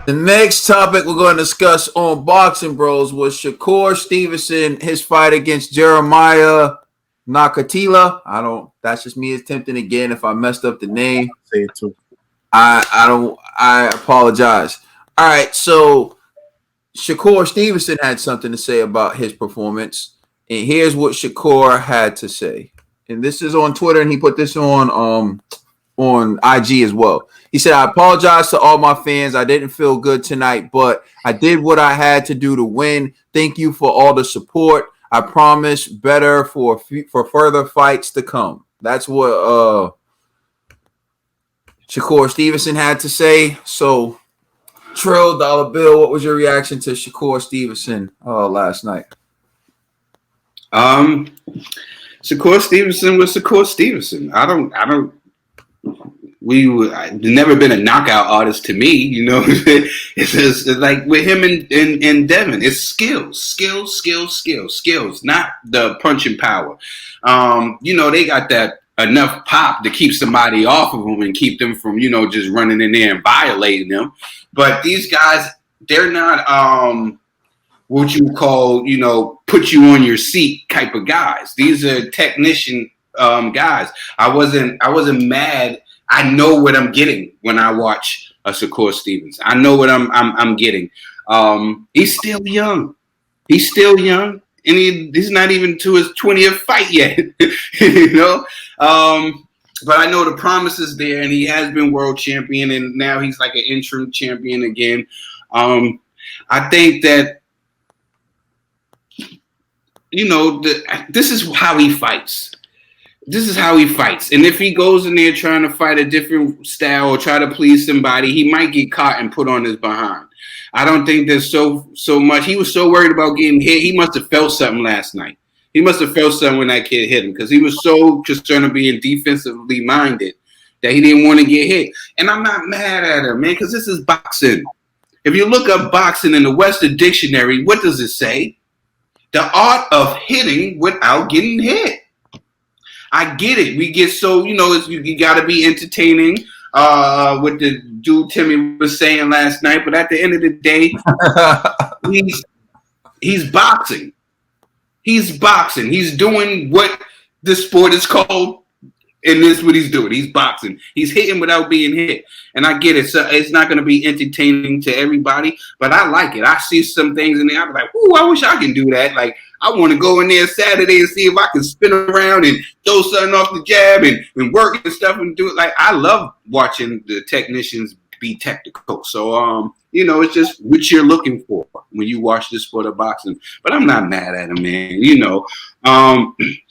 The next topic we're going to discuss on Boxing Bros was Shakur Stevenson, his fight against Jeremiah Nakathila. I don't. That's just me attempting again. If I messed up the name, Say it too. I don't. I apologize. All right. So Shakur Stevenson had something to say about his performance, and here's what Shakur had to say. And this is on Twitter, and he put this on IG as well. He said, I apologize to all my fans. I didn't feel good tonight, but I did what I had to do to win. Thank you for all the support. I promise better for further fights to come. That's what Shakur Stevenson had to say. So, Trill, Dollar Bill, what was your reaction to Shakur Stevenson last night? Um, Shakur Stevenson was Shakur Stevenson. I've never been a knockout artist to me, you know. It's like with him and Devin, it's skills, not the punching power. They got that enough pop to keep somebody off of them and keep them from, just running in there and violating them. But these guys, they're not what you call, put you on your seat type of guys. These are technician guys. I wasn't mad. I know what I'm getting when I watch a Shakur Stevenson. I know what I'm getting. He's still young. And he's not even to his 20th fight yet. But I know the promise is there, and he has been world champion, and now he's like an interim champion again. I think that this is how he fights. This is how he fights. And if he goes in there trying to fight a different style or try to please somebody, he might get caught and put on his behind. I don't think there's so much. He was so worried about getting hit. He must have felt something last night. He must have felt something when that kid hit him because he was so concerned of being defensively minded that he didn't want to get hit. And I'm not mad at him, man, because this is boxing. If you look up boxing in the Webster Dictionary, what does it say? The art of hitting without getting hit. I get it. We get so, you got to be entertaining, what the dude Timmy was saying last night. But at the end of the day, he's boxing. He's boxing. He's doing what the sport is called, and this is what he's doing. He's boxing. He's hitting without being hit. And I get it. So it's not going to be entertaining to everybody, but I like it. I see some things in there. I'm like, ooh, I wish I can do that. Like, I want to go in there Saturday and see if I can spin around and throw something off the jab and work and stuff and do it. Like, I love watching the technicians be technical. So, it's just what you're looking for when you watch this sport of boxing. But I'm not mad at him, man.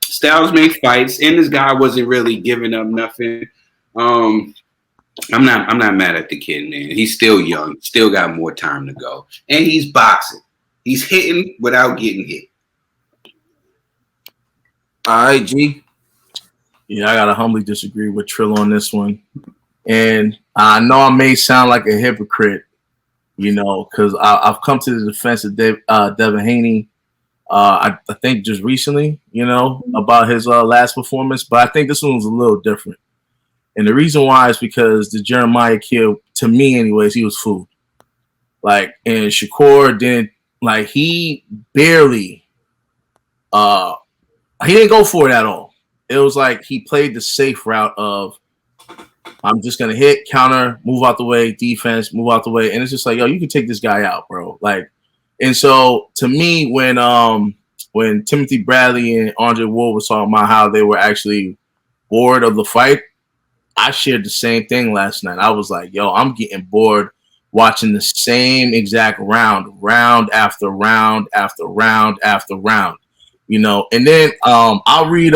Styles make fights, and this guy wasn't really giving up nothing. I'm not mad at the kid, man. He's still young, still got more time to go, and he's boxing. He's hitting without getting hit. All right, G. Yeah, I gotta humbly disagree with Trill on this one, and I know I may sound like a hypocrite, because I've come to the defense of Devin Haney. I think just recently, about his last performance, but I think this one was a little different. And the reason why is because the Jeremiah kid, to me anyways, he was fooled. Like, and Shakur didn't, like, he barely, he didn't go for it at all. It was like he played the safe route of, I'm just going to hit, counter, move out the way, defense, move out the way. And it's just like, yo, you can take this guy out, bro. Like, and so to me, when Timothy Bradley and Andre Ward was talking about how they were actually bored of the fight, I shared the same thing last night. I was like, yo, I'm getting bored watching the same exact round after round after round after round, And then I'll read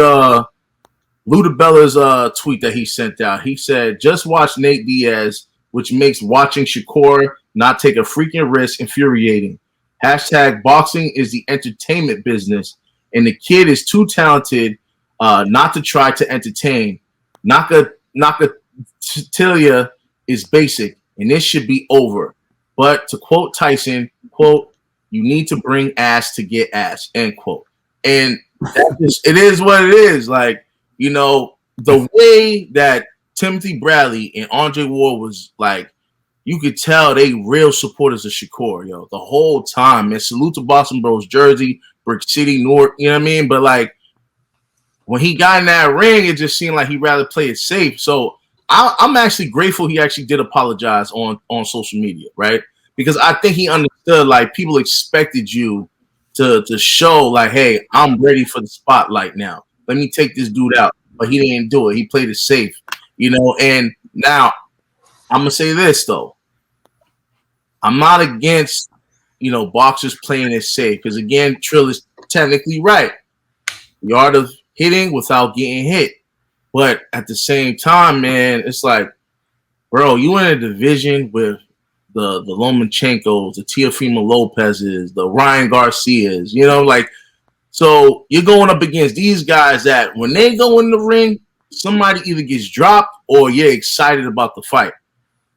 Ludabella's tweet that he sent out. He said, just watch Nate Diaz, which makes watching Shakur not take a freaking risk infuriating. # boxing is the entertainment business, and the kid is too talented not to try to entertain. Nakathila is basic, and this should be over. But to quote Tyson, quote, you need to bring ass to get ass, end quote. And it is what it is. Like, the way that Timothy Bradley and Andre Ward was like you could tell they real supporters of Shakur, yo, the whole time, man. Salute to Boston Bros, Jersey, Brick City, Newark, you know what I mean? But like when he got in that ring, it just seemed like he'd rather play it safe. So I'm actually grateful he actually did apologize on social media, right? Because I think he understood like people expected you to show like, hey, I'm ready for the spotlight now. Let me take this dude out. But he didn't do it. He played it safe, you know. And now I'm gonna say this though. I'm not against, you know, boxers playing it safe because again, Trill is technically right. The art of hitting without getting hit. But at the same time, man, it's like, bro, you in a division with the Lomachenkos, the Teofimo Lopez's, the Ryan Garcias, you know, like, so you're going up against these guys that when they go in the ring, somebody either gets dropped or you're excited about the fight.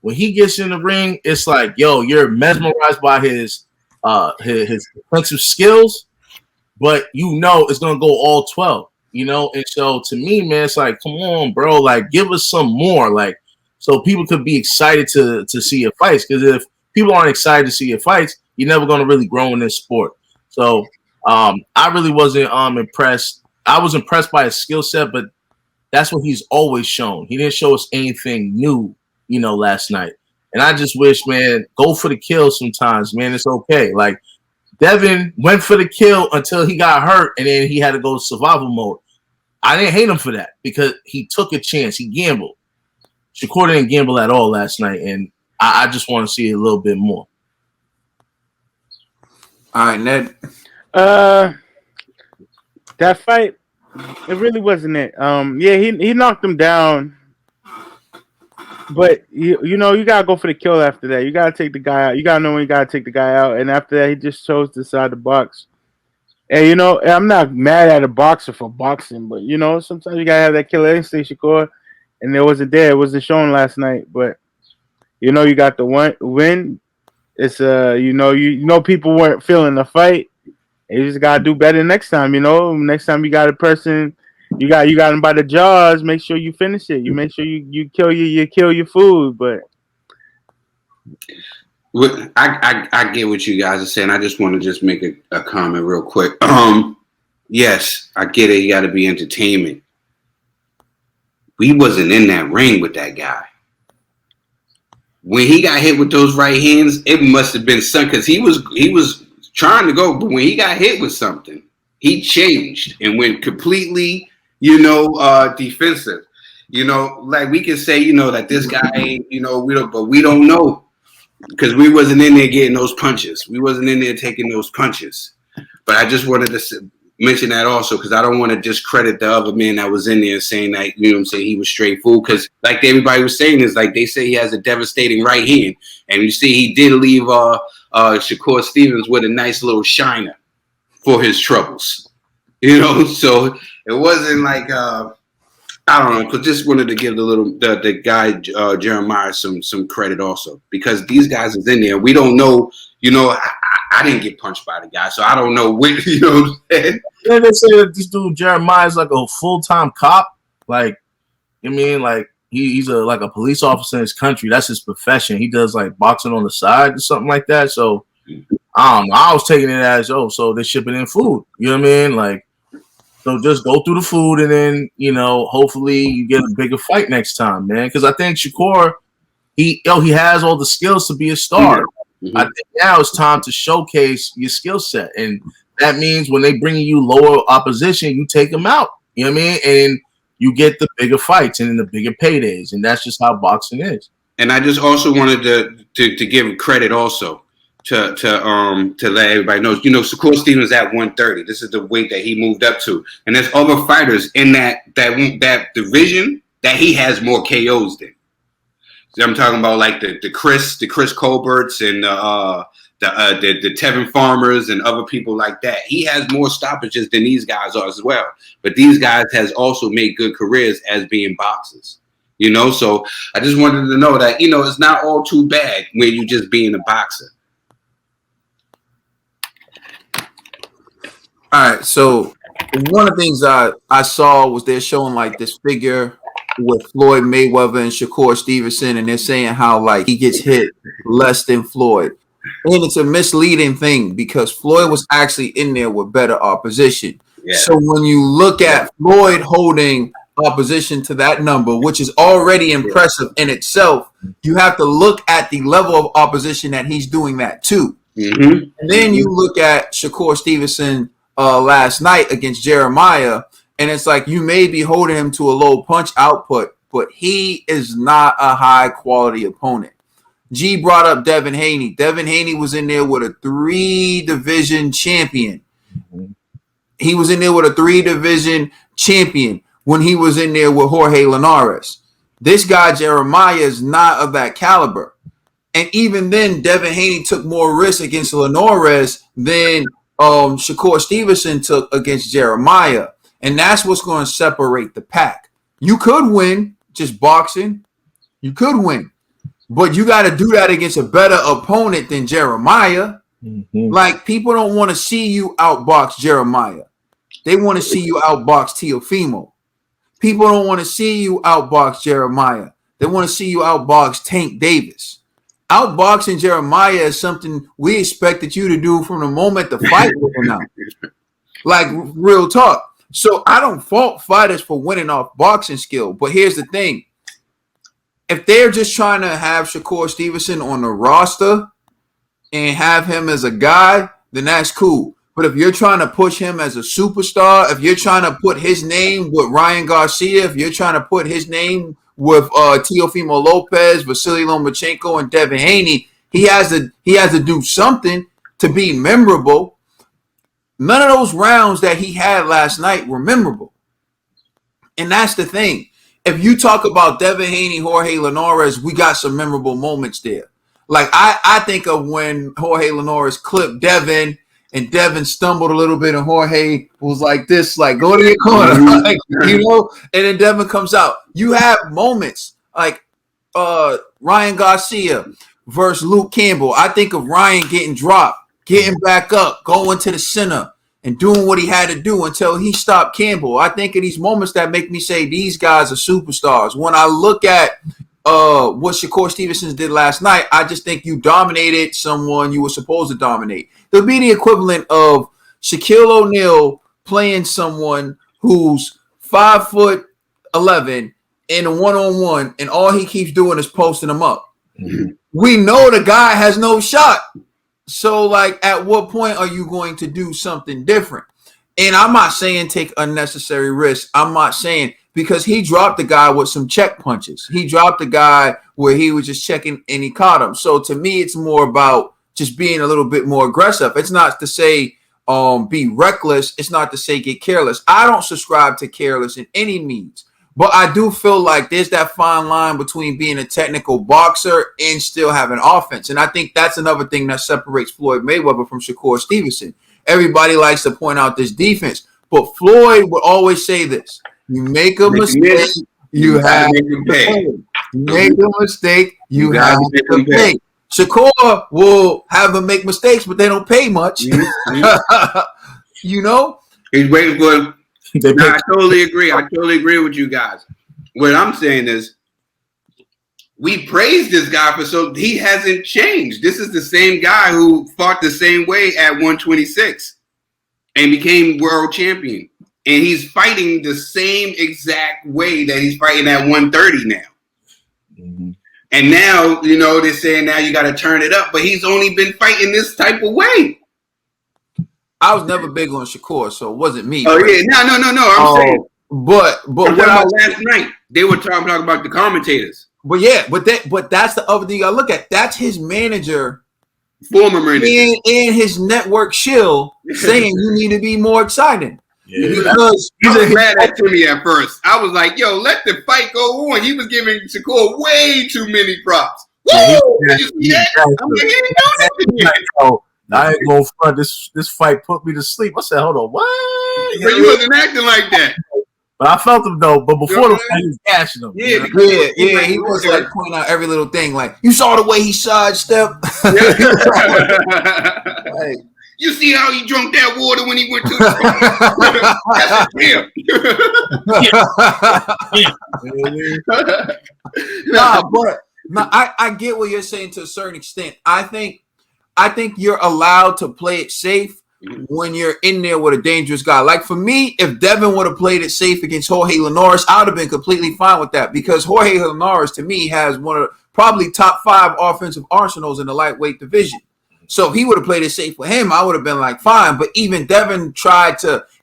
When he gets in the ring, it's like, yo, you're mesmerized by his defensive skills, but you know it's gonna go all 12, you know. And so to me, man, it's like, come on, bro, like give us some more, like, so people could be excited to see your fights. Because if people aren't excited to see your fights, you're never gonna really grow in this sport. So I really wasn't impressed. I was impressed by his skill set, but that's what he's always shown. He didn't show us anything new, you know, last night. And I just wish, man, go for the kill sometimes, man. It's okay. Like Devin went for the kill until he got hurt, and then he had to go to survival mode. I didn't hate him for that because he took a chance. He gambled. Shakur didn't gamble at all last night, and I just want to see a little bit more. All right, Ned. That fight, it really wasn't it. Yeah, he knocked him down, but you know you gotta go for the kill after that. You gotta take the guy out. You gotta know when you gotta take the guy out. And after that, he just chose to decide to box. And you know, I'm not mad at a boxer for boxing, but you know, sometimes you gotta have that killer instinct, Shakur. And it wasn't there. It wasn't shown last night. But you know, you got the win. It's you know people weren't feeling the fight. And you just gotta do better next time. You know, next time you got a person, you got him by the jaws. Make sure you finish it. You make sure you kill your food. But I get what you guys are saying. I just want to just make a comment real quick. Yes, I get it. You got to be entertainment. We wasn't in that ring with that guy. When he got hit with those right hands, it must have been something because he was trying to go, but when he got hit with something, he changed and went completely, defensive. You know, like we can say, that this guy, we don't know because we wasn't in there getting those punches. We wasn't in there taking those punches. But I just wanted to mention that also because I don't want to discredit the other man that was in there saying that, he was straight fool. Because like everybody was saying is like they say he has a devastating right hand. And you see he did leave Shakur Stevenson with a nice little shiner for his troubles. So it wasn't like I don't know, because just wanted to give the guy Jeremiah some credit also because these guys is in there. We don't know, I didn't get punched by the guy, so I don't know what What I'm saying? Then they say that this dude Jeremiah is like a full-time cop. Like, like he's like a police officer in his country. That's his profession. He does like boxing on the side or something like that. So I don't know. I was taking it as so they're shipping in food. You know what I mean? Like. So just go through the food and then, hopefully you get a bigger fight next time, man. Because I think Shakur, he has all the skills to be a star. Mm-hmm. I think now it's time to showcase your skill set. And that means when they bring you lower opposition, you take them out. You know what I mean? And you get the bigger fights and the bigger paydays. And that's just how boxing is. And I just also wanted to give credit also. To let everybody know, Shakur Stevenson is at 130. This is the weight that he moved up to, and there's other fighters in that division that he has more KOs than. So I'm talking about like the Chris Colberts and the Tevin Farmers and other people like that. He has more stoppages than these guys are as well. But these guys has also made good careers as being boxers. So I just wanted to know that it's not all too bad when you just being a boxer. All right, so one of the things I saw was they're showing like this figure with Floyd Mayweather and Shakur Stevenson, and they're saying how like he gets hit less than Floyd. And it's a misleading thing because Floyd was actually in there with better opposition. Yeah. So when you look at Floyd holding opposition to that number, which is already impressive in itself, you have to look at the level of opposition that he's doing that to. Mm-hmm. And then you look at Shakur Stevenson last night against Jeremiah, and it's like you may be holding him to a low punch output, but he is not a high quality opponent. G brought up Devin Haney. Devin Haney was in there with a 3-division champion. He was in there with a 3-division champion when he was in there with Jorge Linares. This guy, Jeremiah, is not of that caliber. And even then, Devin Haney took more risk against Linares than Shakur Stevenson took against Jeremiah. And that's what's going to separate the pack. You could win just boxing. You could win. But you got to do that against a better opponent than Jeremiah. Mm-hmm. Like, people don't want to see you outbox Jeremiah. They want to see you outbox Teofimo. People don't want to see you outbox Jeremiah. They want to see you outbox Tank Davis. Outboxing Jeremiah is something we expected you to do from the moment the fight was announced. Like, real talk. So I don't fault fighters for winning off boxing skill. But here's the thing. If they're just trying to have Shakur Stevenson on the roster and have him as a guy, then that's cool. But if you're trying to push him as a superstar, if you're trying to put his name with Ryan Garcia, if you're trying to put his name with Teofimo Lopez, Vasily Lomachenko, and Devin Haney, he has to do something to be memorable. None of those rounds that he had last night were memorable. And that's the thing. If you talk about Devin Haney, Jorge Linares, we got some memorable moments there. Like, I think of when Jorge Linares clipped Devin, and Devin stumbled a little bit, and Jorge was like this, like, go to your corner, like, you know? And then Devin comes out. You have moments like Ryan Garcia versus Luke Campbell. I think of Ryan getting dropped, getting back up, going to the center, and doing what he had to do until he stopped Campbell. I think of these moments that make me say these guys are superstars. When I look at what Shakur Stevenson did last night, I just think you dominated someone you were supposed to dominate. It'll be the equivalent of Shaquille O'Neal playing someone who's 5'11" in a one-on-one, and all he keeps doing is posting them up. Mm-hmm. We know the guy has no shot. So, like, at what point are you going to do something different? And I'm not saying take unnecessary risks. I'm not saying, because he dropped the guy with some check punches. He dropped the guy where he was just checking and he caught him. So to me, it's more about just being a little bit more aggressive. It's not to say be reckless. It's not to say get careless. I don't subscribe to careless in any means. But I do feel like there's that fine line between being a technical boxer and still having offense. And I think that's another thing that separates Floyd Mayweather from Shakur Stevenson. Everybody likes to point out this defense, but Floyd would always say this: you make a mistake, you have to pay. You make a mistake, you have to pay. Shakur will have them make mistakes, but they don't pay much. Mm-hmm. You know? He's waiting for I totally agree. I totally agree with you guys. What I'm saying is, we praised this guy he hasn't changed. This is the same guy who fought the same way at 126 and became world champion. And he's fighting the same exact way that he's fighting at 130 now. Mm-hmm. And now, you know, they're saying now you got to turn it up, but he's only been fighting this type of way. I was never big on Shakur, so it wasn't me. Oh, yeah. No. I'm saying. But what last night, they were talking about the commentators. But yeah, but that's the other thing I look at. That's his manager, former manager, and his network shill saying you need to be more exciting. Yeah. Because I was mad at Timmy at first. I was like, yo, let the fight go on. He was giving Shakur way too many props. Woo! I ain't gonna front. This fight put me to sleep. I said, hold on, what? But you wasn't acting like that. But I felt him though. But before the fight, he was gashing him. Yeah. He was like pointing out every little thing. Like, you saw the way he sidestepped. Like, You see how he drank that water when he went to the That's a But I get what you're saying to a certain extent. I think you're allowed to play it safe when you're in there with a dangerous guy. Like for me, if Devin would have played it safe against Jorge Linares, I would have been completely fine with that because Jorge Linares to me has one of the probably top 5 offensive arsenals in the lightweight division. So if he would have played it safe with him, I would have been like, fine. But even Devin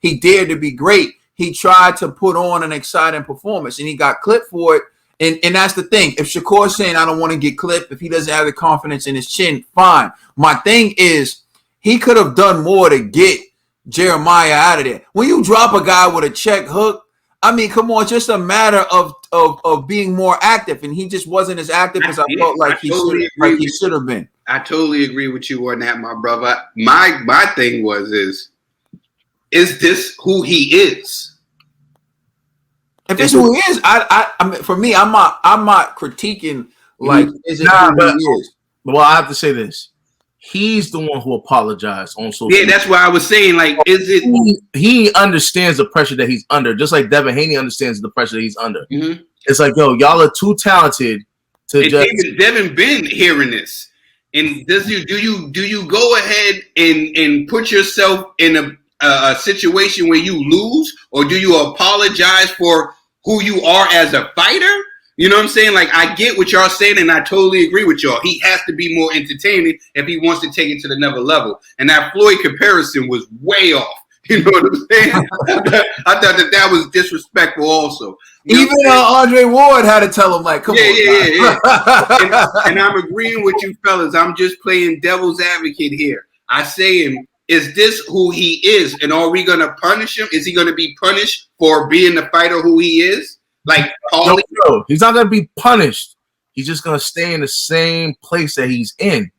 he dared to be great. He tried to put on an exciting performance and he got clipped for it. And that's the thing. If Shakur's saying, I don't want to get clipped, if he doesn't have the confidence in his chin, fine. My thing is, he could have done more to get Jeremiah out of there. When you drop a guy with a check hook, I mean, come on, it's just a matter of being more active. And he just wasn't as active as I felt like he should have been. I totally agree with you on that, my brother. My thing is this who he is? If it's who he is, I mean, for me, I'm not critiquing like is it who he is. Well, I have to say this. He's the one who apologized on social media. That's what I was saying. Like, is it he understands the pressure that he's under, just like Devin Haney understands the pressure that he's under. Mm-hmm. It's like, yo, y'all are too talented to just. Devin been hearing this, and do you go ahead and put yourself in a situation where you lose, or do you apologize for who you are as a fighter? You know what I'm saying? Like, I get what y'all saying, and I totally agree with y'all. He has to be more entertaining if he wants to take it to the next level. And that Floyd comparison was way off. You know what I'm saying? I thought that was disrespectful also. You Even Andre Ward had to tell him, like, come on. Yeah. And I'm agreeing with you fellas. I'm just playing devil's advocate here. I say, is this who he is? And are we going to punish him? Is he going to be punished for being the fighter who he is? Like, no, he's not going to be punished. He's just going to stay in the same place that he's in.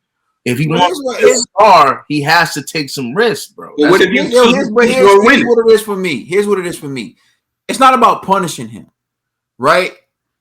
If he wants to be a star, he has to take some risks, bro. But what if here's what it is for me. Here's what it is for me. It's not about punishing him, right?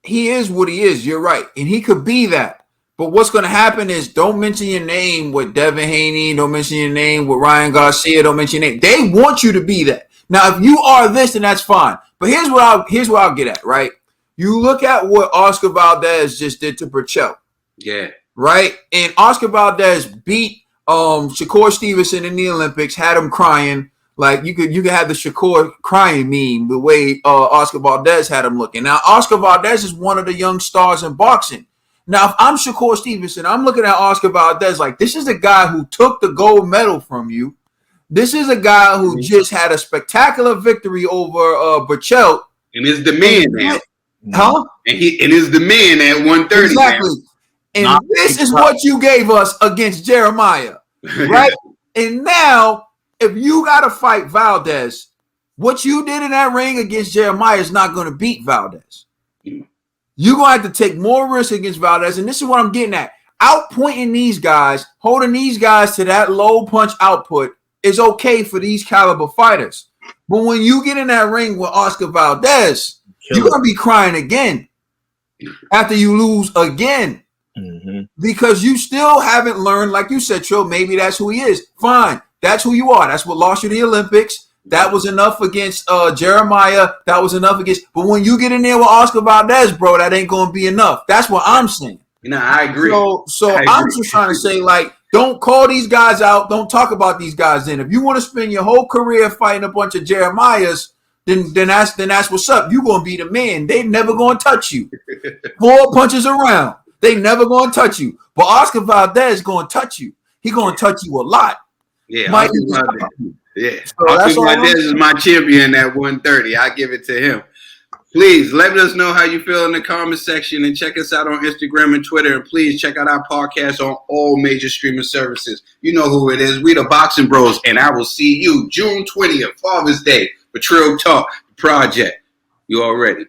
He is what he is. You're right. And he could be that. But what's going to happen is don't mention your name with Devin Haney. Don't mention your name with Ryan Garcia. Don't mention your name. They want you to be that. Now, if you are this, then that's fine. But here's what I'll get at, right? You look at what Oscar Valdez just did to Burchell. Yeah. Right? And Oscar Valdez beat Shakur Stevenson in the Olympics, had him crying. Like you could have the Shakur crying meme, the way Oscar Valdez had him looking. Now, Oscar Valdez is one of the young stars in boxing. Now, if I'm Shakur Stevenson, I'm looking at Oscar Valdez like this is the guy who took the gold medal from you. This is a guy who just had a spectacular victory over Burchell. And is the man now. Huh? And is the man at 130. Exactly. Now. And this is what you gave us against Jeremiah. Right? And now, if you got to fight Valdez, what you did in that ring against Jeremiah is not going to beat Valdez. You're going to have to take more risk against Valdez. And this is what I'm getting at. Outpointing these guys, holding these guys to that low punch output is okay for these caliber fighters. But when you get in that ring with Oscar Valdez, you're going to be crying again after you lose again. Mm-hmm. Because you still haven't learned, like you said, Trill, maybe that's who he is. Fine. That's who you are. That's what lost you the Olympics. That was enough against Jeremiah. That was enough against. But when you get in there with Oscar Valdez, bro, that ain't going to be enough. That's what I'm saying. No, I agree. So I'm just trying to say, like, don't call these guys out. Don't talk about these guys then. If you want to spend your whole career fighting a bunch of Jeremiahs, then that's what's up. You're going to be the man. They never going to touch you. 4 punches around. They never going to touch you. But Oscar Valdez is going to touch you. He going to touch you a lot. Yeah, Oscar Valdez is my champion at 130. I give it to him. Please let us know how you feel in the comment section and check us out on Instagram and Twitter. And please check out our podcast on all major streaming services. You know who it is. We the Boxing Bros. And I will see you June 20th, Father's Day, for Trill Talk Project. You already.